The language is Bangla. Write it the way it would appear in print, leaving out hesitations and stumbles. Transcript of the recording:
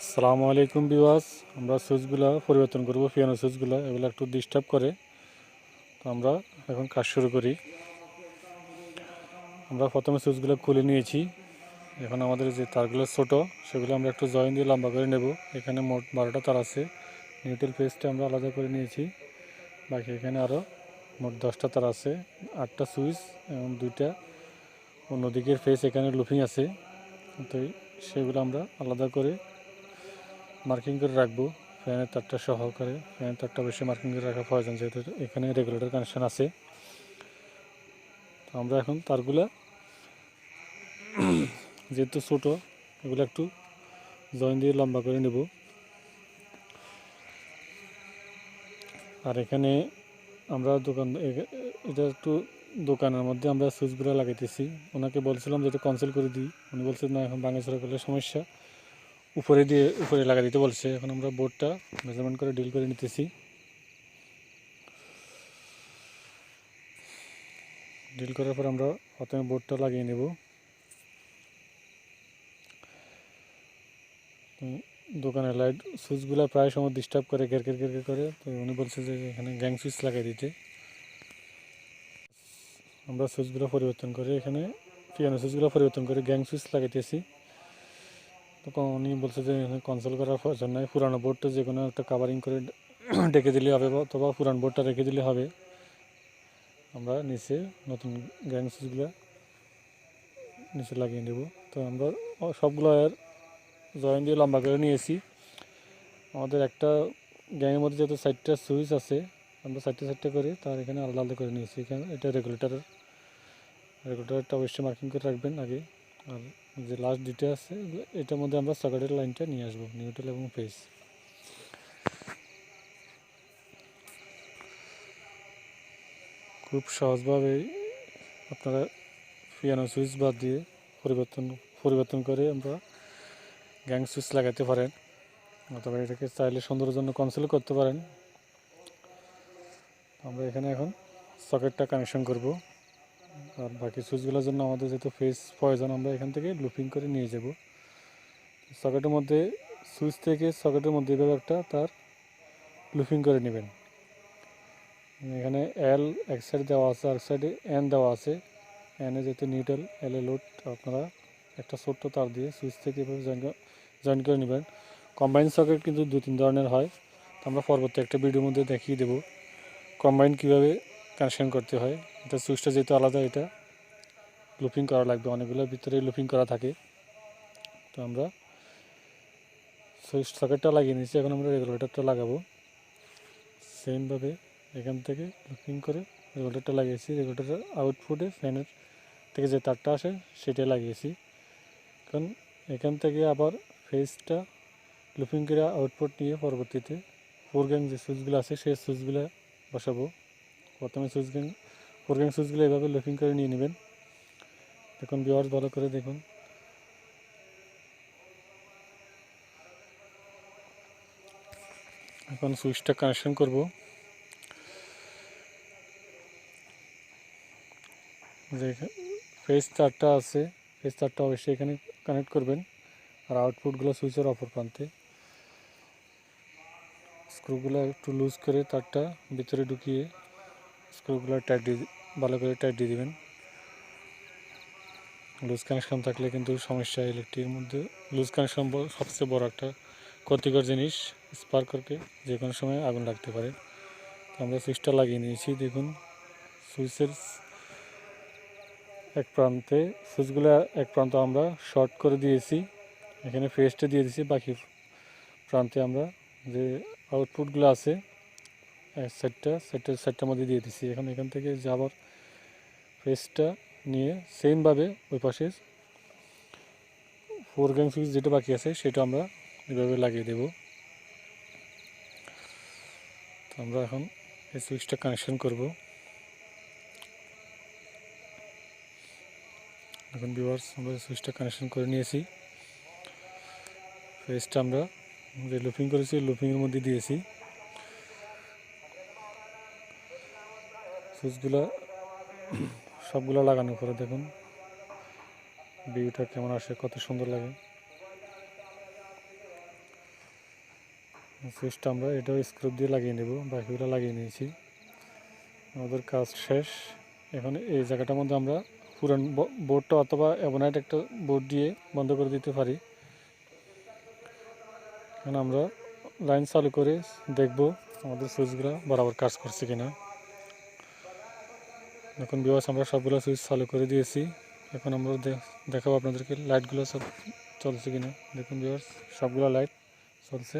আসসালামু আলাইকুম ভিউয়ার্স। আমরা সুইচগুলো পরিবর্তন করব, পিয়ানো সুইচগুলো এগুলো একটু ডিস্টার্ব করে। তো আমরা এখন কাজ শুরু করি। আমরা প্রথমে সুইচগুলো খুলে নিয়েছি। এখন আমাদের যে তারগুলো ছোট, সেগুলো আমরা একটু জয়েন দিয়ে লম্বা করে নেব। এখানে মোট 12টা তার আছে। নিউট্রাল ফেসটা আমরা আলাদা করে নিয়েছি। বাকি এখানে আরও মোট 10টা তার আছে, 8টা সুইচ এবং 2টা অন্যদিকের ফেস এখানে লুপিং আছে। তো সেগুলো আমরা আলাদা করে মার্কিং করে রাখবো। ফ্যানের তারটা সহকারে, ফ্যানের তারটা বেশি মার্কিং করে রাখা প্রয়োজন, যেহেতু এখানে রেগুলেটর কানেকশন আছে। তো আমরা এখন তারগুলা যেহেতু ছোটো, এগুলো একটু জয়েন দিয়ে লম্বা করে নেব। আর এখানে আমরা এটা একটু দোকানের মধ্যে আমরা সুইচগুলো লাগাইতেছি। ওনাকে বলছিলাম যে এটা ক্যান্সেল করে দিই, উনি বলছে না, এখন ভাঙাচোরা করলে সমস্যা, উপরে লাগা দিতে বলছে। এখন আমরা বোর্ডটা মেজারমেন্ট করে ডিল করে নিতেছি। ডিল করার পর আমরা প্রথমে বোর্ডটা লাগিয়ে নেব। দোকানের লাইট সুইচগুলো প্রায় সময় ডিস্টার্ব করে, ঘের করে। তো উনি বলছে যে এখানে গ্যাং সুইচ লাগিয়ে দিতে। আমরা সুইচগুলো পরিবর্তন করে, এখানে পিয়ানো সুইচগুলো পরিবর্তন করে গ্যাং সুইচ লাগাইতেছি। তখন উনি বলছে যে এখানে কনসোল করার প্রয়োজন নাই, পুরানো বোর্ডটা যে কোনো একটা কাভারিং করে ডেকে দিলে হবে, অথবা পুরান বোর্ডটা রেখে দিলে হবে। আমরা নিচে নতুন গ্যাং সুইচগুলো নিচে লাগিয়ে নেব। তো আমরা সবগুলো জয়েন দিয়ে লম্বা করে নিয়েছি। আমাদের একটা গ্যাংয়ের মধ্যে যেহেতু 4টা সুইচ আছে, আমরা 4টে করে তার এখানে আলাদা আলাদা করে নিয়েছি। এখানে এটা রেগুলেটরটা অবশ্যই মার্কিং করে রাখবেন আগে। আর যে লাস্ট দুটো আছে, এটার মধ্যে আমরা সকেটের লাইনটা নিয়ে আসবো, নিউট্রাল এবং ফেস। খুব সহজভাবেই আপনারা পিয়ানো সুইচ বাদ দিয়ে পরিবর্তন করে আমরা গ্যাং সুইচ লাগাতে পারেন, অথবা এটাকে চাইলে সুন্দরের জন্য ক্যান্সেল করতে পারেন। আমরা এখানে এখন সকেটটা কানেকশন করব। আর বাকি সুইচগুলোর জন্য আমাদের যেহেতু ফেস প্রয়োজন, আমরা এখান থেকে লুপিং করে নিয়ে যাব। সকেটের মধ্যে সুইচ থেকে সকেটের মধ্যে এভাবে একটা তার লুপিং করে নেবেন। এখানে এল এক সাইডে দেওয়া আছে, আর সাইডে এন দেওয়া আছে। এনে যেহেতু নিউট্রাল, এল এ লোড, আপনারা একটা ছোট্ট তার দিয়ে সুইচ থেকে এভাবে জয়েন করে নেবেন। কম্বাইন সকেট কিন্তু 2-3 ধরনের হয়, তো আমরা পরবর্তী একটা ভিডিওর মধ্যে দেখিয়ে দেবো কম্বাইন কীভাবে কানেকশন করতে হয়। এটা সুইচটা যেহেতু আলাদা, এটা লুপিং করা লাগবে, অনেকগুলোর ভিতরে লুপিং করা থাকে। তো আমরা সুইচ সকেটটা লাগিয়ে নিয়েছি, এখন আমরা রেগুলেটরটা লাগাবো। সেমভাবে এখান থেকে লুপিং করে রেগুলেটরটা লাগিয়েছি। রেগুলেটরের আউটপুটে ফ্যানের থেকে যে তারটা আসে সেটা লাগিয়েছি। কারণ এখান থেকে আবার ফেসটা লুপিং করে আউটপুট নিয়ে পরবর্তীতে 4 গ্যাং যে সুইচগুলো আছে সেই সুইচগুলো বসাবো। প্রথমে 4 গ্যাং সুইচগুলো এভাবে লুপিং করে নিয়ে নেবেন। দেখুন ভিউয়ার্স, ভালো করে দেখুন। এখন সুইচটা কানেকশন করব। যে ফেস তারটা আছে, ফেস তারটা অবশ্যই এখানে কানেক্ট করবেন। আর আউটপুটগুলো সুইচের অপর প্রান্তে। স্ক্রুগুলো একটু লুজ করে তারটা ভিতরে ঢুকিয়ে স্ক্রুগুলো ভালো করে টাইট দিয়ে দেবেন। লুজ কানেকশন থাকলে কিন্তু সমস্যা। ইলেকট্রিকের মধ্যে লুজ কানেকশন সবচেয়ে বড় একটা ক্ষতিকর জিনিস, স্পার্ক করকে যে কোনো সময় আগুন লাগতে পারে। তো আমরা সুইচটা লাগিয়ে নিয়েছি। দেখুন সুইচের সুইচগুলো এক প্রান্ত আমরা শর্ট করে দিয়েছি, এখানে ফেসটা দিয়ে দিয়েছি। বাকি প্রান্তে আমরা যে আউটপুটগুলো আছে সেটটার মধ্যে দিয়ে দিচ্ছি। এখন এখান থেকে যে আবার ফেসটা নিয়ে সেমভাবে ওই পাশে 4 গ্যাং সুইচ যেটা বাকি আছে সেটা আমরা এভাবে লাগিয়ে দেব। তো আমরা এখন এই সুইচটা কানেকশন করব। এখন ভিউয়ার্স, আমরা সুইচটা কানেকশন করে নিয়েছি। ফেসটা আমরা যে লুপিং করেছি লুপিংয়ের মধ্যে দিয়েছি। সুইচগুলো সবগুলো লাগানোর পরে দেখুন ভিউটা কেমন আসে, কত সুন্দর লাগে। সুইচটা আমরা এটাও স্ক্রু দিয়ে লাগিয়ে নেব, বাকিগুলো লাগিয়ে নিয়েছি। আমাদের কাজ শেষ। এখন এই জায়গাটার মধ্যে আমরা পুরান বোর্ডটা অথবা অ্যাবোনাইট একটা বোর্ড দিয়ে বন্ধ করে দিতে পারি। এখন আমরা লাইন চালু করে দেখব আমাদের সুইচগুলো বরাবর কাজ করছে কিনা। এখন ভিউয়ার্স আমরা সবগুলো সুইচ চালু করে দিয়েছি। এখন আমরা দেখাবো আপনাদেরকে লাইটগুলো সব চলছে কিনা। দেখুন ভিউয়ার্স, সবগুলো লাইট চলছে।